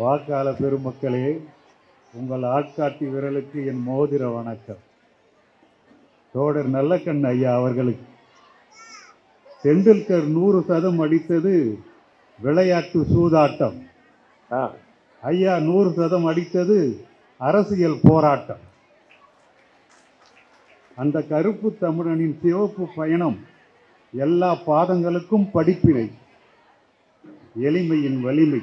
வாக்காள பெருமக்களே, உங்கள் ஆட்காட்டி விரலுக்கு என் மோதிர வணக்கம். தோடர் நல்லக்கண் ஐயா அவர்களுக்கு தெண்டுல்கர் 100% அடித்தது விளையாட்டு சூதாட்டம். ஐயா 100% அடித்தது அரசியல் போராட்டம். அந்த கருப்பு தமிழனின் சிவப்பு பயணம் எல்லா பாதங்களுக்கும் படிப்பினை. எளிமையின் வலிமை.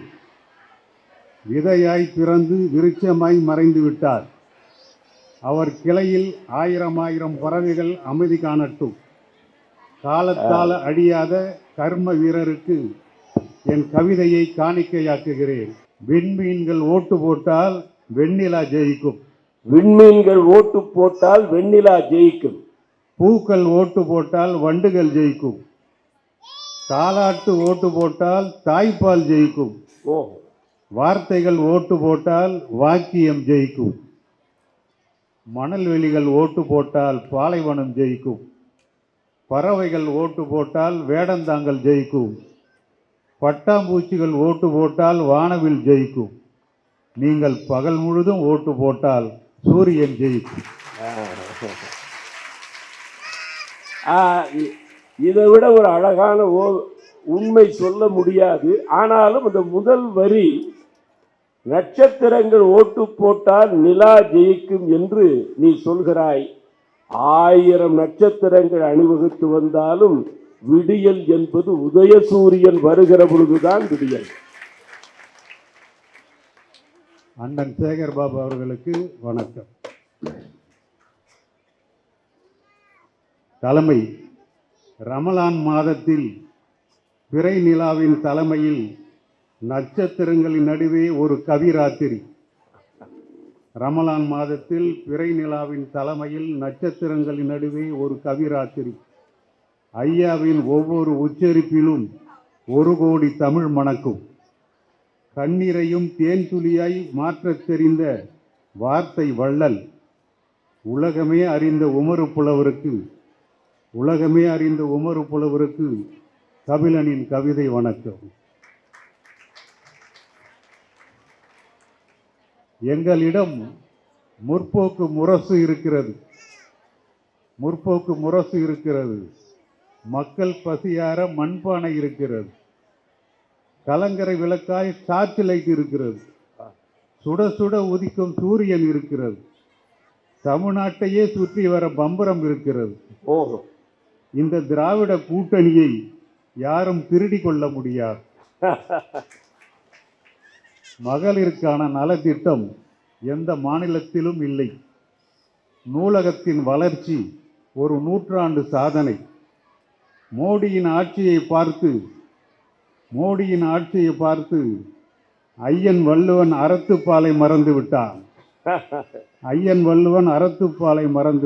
விதையாய் பிறந்து விருட்சமாய் மறைந்து விட்டார். அவர் கிளையில் 1000 பறவைகள் அமைதி காணட்டும். காலத்தால் அழியாத கர்ம வீரருக்கு என் கவிதையை காணிக்கையாக்குகிறேன். விண்மீன்கள் ஓட்டு போட்டால் வெண்ணிலா ஜெயிக்கும். விண்மீன்கள் ஓட்டு போட்டால் வெண்ணிலா ஜெயிக்கும். பூக்கள் ஓட்டு போட்டால் வண்டுகள் ஜெயிக்கும். தாலாட்டு ஓட்டு போட்டால் தாய்ப்பால் ஜெயிக்கும். வார்த்தைகள் ஓட்டு போட்டால் வாக்கியம் ஜெயிக்கும். மணல்வெளிகள் ஓட்டு போட்டால் பாலைவனம் ஜெயிக்கும். பறவைகள் ஓட்டு போட்டால் வேடந்தாங்கல் ஜெயிக்கும். பட்டாம்பூச்சிகள் ஓட்டு போட்டால் வானவில் ஜெயிக்கும். நீங்கள் பகல் முழுதும் ஓட்டு போட்டால் சூரியன் ஜெயிக்கும். இதை விட ஒரு அழகான உண்மை சொல்ல முடியாது. ஆனாலும் அந்த முதல் வரி, நட்சத்திரங்கள் ஓட்டு போட்டால் நிலா ஜெயிக்கும் என்று நீ சொல்கிறாய். 1000 நட்சத்திரங்கள் அணிவகுத்து வந்தாலும் விடியல் என்பது உதயசூரியன் வருகிற பொழுதுதான் விடியல். அண்ணன் சேகர் பாபு அவர்களுக்கு வணக்கம். தலைமை ரமலான் மாதத்தில் பிறை நிலாவின் தலைமையில் நட்சத்திரங்களின் நடுவே ஒரு கவிராத்திரி. ரமலான் மாதத்தில் பிறை நிலாவின் தலைமையில் நட்சத்திரங்களின் நடுவே ஒரு கவிராத்திரி. ஐயாவின் ஒவ்வொரு உச்சரிப்பிலும் 1 கோடி தமிழ் மணக்கும். கண்ணீரையும் தேன் துளியாய் மாற்றத் தெரிந்த வார்த்தை வள்ளல். உலகமே அறிந்த உமறு புலவருக்கு கபிலனின் கவிதை வணக்கம். எங்களிடம் முற்போக்கு முரசு இருக்கிறது. மக்கள் பசியார மண்பானை இருக்கிறது. கலங்கரை விளக்காய் டார்ச் லைட் இருக்கிறது. சுட சுட உதிக்கும் சூரியன் இருக்கிறது. தமிழ்நாட்டையே சுற்றி வர பம்பரம் இருக்கிறது. இந்த திராவிட கூட்டணியை யாரும் திருடி கொள்ள முடியாது. மகளிருக்கான நலத்திட்டம் எந்த மாநிலத்திலும் இல்லை. நூலகத்தின் வளர்ச்சி ஒரு 100 ஆண்டு சாதனை. மோடியின் ஆட்சியை பார்த்து ஐயன் வள்ளுவன் அறத்துப்பாலை மறந்து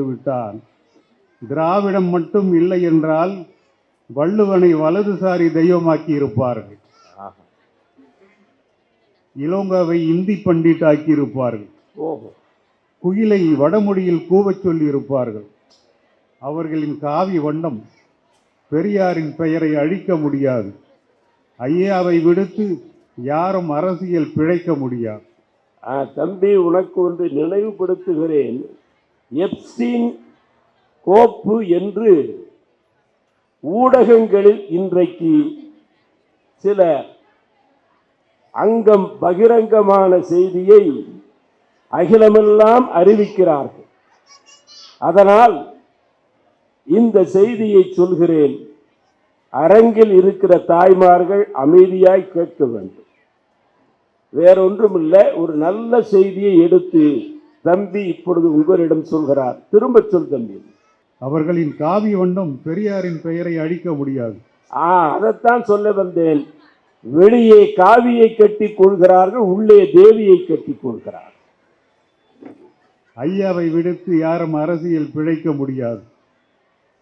விட்டான். திராவிடம் மட்டும் இல்லை என்றால் வள்ளுவனை வலதுசாரி தெய்வமாக்கி இருப்பார்கள். இலங்காவை இந்தி பண்டிட் ஆக்கி இருப்பார்கள். குயிலை வடமொழியில் கூவச் சொல்லி இருப்பார்கள். அவர்களின் காவி வண்ணம் பெரியாரின் பெயரை அழிக்க முடியாது. ஐயாவை விடுத்து யாரும் அரசியல் பிழைக்க முடியாது. தம்பி, உனக்கு ஒன்று நினைவுபடுத்துகிறேன். எப்ஸ்டீன் கோப்பு என்று ஊடகங்களில் இன்றைக்கு சில பகிரங்கமான செய்தியை அகிலமெல்லாம் அறிவிக்கிறார்கள். அதனால் இந்த செய்தியை சொல்கிறேன். அரங்கில் இருக்கிற தாய்மார்கள் அமைதியாய் கேட்க வேண்டும். வேறொன்றுமில்லை, ஒரு நல்ல செய்தியை எடுத்து தம்பி இப்பொழுது உங்களிடம் சொல்கிறார். திரும்ப சொல் தம்பி. அவர்களின் காவி வண்ணம் பெரியாரின் பெயரை அழிக்க முடியாது. அதைத்தான் சொல்ல வந்தேன். வெளியே காவியை கட்டிக் கொள்கிறார்கள், உள்ளே தேவியை கட்டிக் கொள்கிறார்கள். ஐயாவை விடுத்து யாரும் அரசியல் பிழைக்க முடியாது.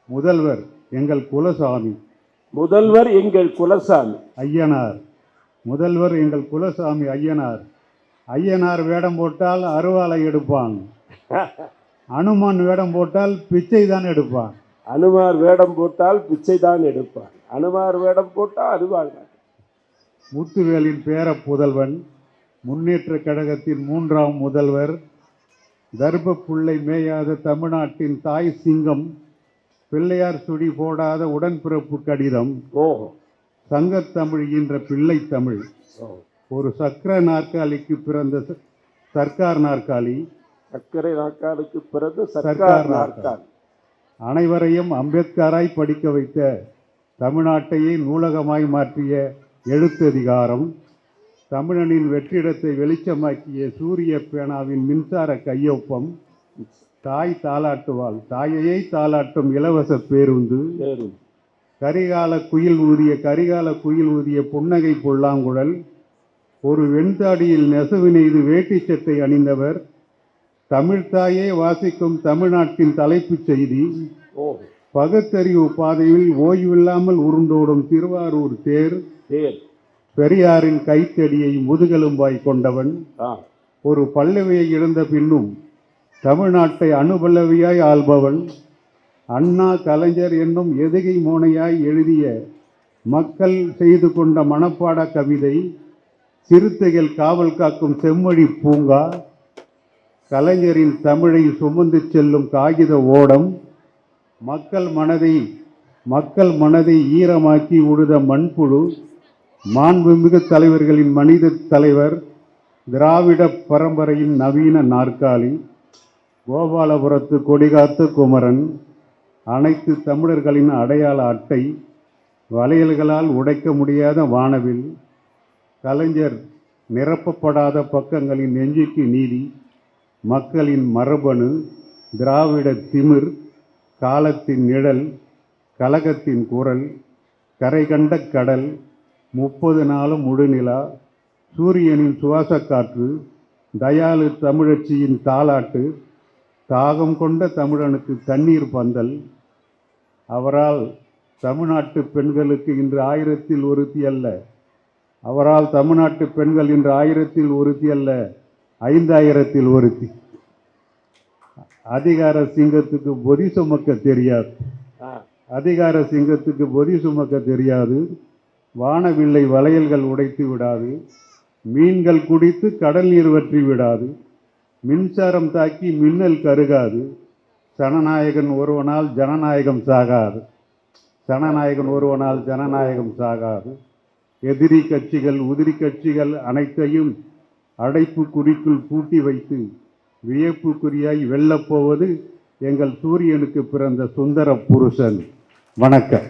முதல்வர் எங்கள் குலசாமி ஐயனார். ஐயனார் வேடம் போட்டால் அருவாளை எடுப்பான். அனுமான் வேடம் போட்டால் பிச்சை தான் எடுப்பான். அனுமார் வேடம் போட்டால் அருவாள். முத்துவேலின் பேர புதல்வன் முன்னேற்றக் கழகத்தின் 3ஆம் முதல்வர், தர்பப்புள்ளை மேயாத தமிழ்நாட்டின் தாய் சிங்கம், பிள்ளையார் சுழி போடாத உடன்பிறப்பு கடிதம், ஓஹோ சங்கத்தமிழ் என்ற பிள்ளை தமிழ், ஒரு சக்கர நாற்காலிக்கு பிறந்த சர்க்கார் நாற்காலி, சர்க்கரை நாற்காலிக்கு பிறகு சர்க்கார் சர்க்கார் நாற்காலி. நாற்காலி. அனைவரையும் அம்பேத்கராய் படிக்க வைத்த, தமிழ்நாட்டையே நூலகமாய் மாற்றிய எழுத்ததிகாரம், தமிழனின் வெற்றிடத்தை வெளிச்சமாக்கிய சூரிய பேனாவின் மின்சார கையொப்பம், தாய் தாலாட்டுவாள், தாயையை தாலாட்டும் இலவச பேருந்து, சரி. கரிகால குயில் ஊதிய புன்னகை புல்லாங்குழல், ஒரு வெண்தாடியில் நெசவு நெய்து வேட்டி சட்டை அணிந்தவர், தமிழ்த்தாயே வாசிக்கும் தமிழ்நாட்டின் தலைப்புச் செய்தி, ஓஹோ பகுத்தறிவு பாதையில் ஓய்வில்லாமல் உருண்டோடும் திருவாரூர் தேர், சரி. பெரியாரின் கைத்தடியை முதுகெலும்பாய் கொண்டவன், ஆ ஒரு பல்லவியை இழந்த பின்னும் தமிழ்நாட்டை அணுபல்லவியாய் ஆள்பவன், அண்ணா கலைஞர் என்னும் எதுகை மோனையாய் எழுதிய மக்கள் செய்து கொண்ட மனப்பாட கவிதை, சிறுத்தைகள் காவல் காக்கும் செம்மொழி பூங்கா, கலைஞரின் தமிழை சுமந்து செல்லும் காகித ஓடம், மக்கள் மனதை ஈரமாக்கி உழுத மண்புழு, மாண்புமிகு தலைவர்களின் மனித தலைவர், திராவிட பரம்பரையின் நவீன நாற்காலி, கோபாலபுரத்து கொடிகாத்த குமரன், அனைத்து தமிழர்களின் அடையாள அட்டை, வளையல்களால் உடைக்க முடியாத வானவில், கலைஞர் நிரப்பப்படாத பக்கங்களின் நெஞ்சுக்கு நீதி, மக்களின் மரபணு, திராவிட திமிர், காலத்தின் நிழல், கலகத்தின் குரல், கரை கண்ட கடல், 30 நாளும் முழுநிலா, சூரியனின் சுவாசக்காற்று, தயாளு தமிழச்சியின் தாலாட்டு, தாகம் கொண்ட தமிழனுக்கு தண்ணீர் பந்தல். அவரால் தமிழ்நாட்டு பெண்களுக்கு இன்று 1000ல் ஒருத்தி அல்ல, அவரால் தமிழ்நாட்டு பெண்கள் இன்று 1000ல் ஒருத்தி அல்ல, 5000ல் ஒருத்தி. அதிகார சிங்கத்துக்கு பொதி சுமக்க தெரியாது, அதிகார சிங்கத்துக்கு பொதி சுமக்க தெரியாது, வானவில்லை வளையல்கள் உடைத்து விடாது, மீன்கள் குடித்து கடல் நீர் வற்றி விடாது, மின்சாரம் தாக்கி மின்னல் கருகாது, ஜனநாயகன் ஒருவனால் ஜனநாயகம் சாகாது, ஜனநாயகன் ஒருவனால் ஜனநாயகம் சாகாது. எதிரி கட்சிகள் உதிரி கட்சிகள் அனைத்தையும் அடைப்பு குறிக்குள் பூட்டி வைத்து வியப்புக்குறியாய் வெல்லப்போவது எங்கள் சூரியனுக்கு பிறந்த சுந்தர புருஷன். வணக்கம்.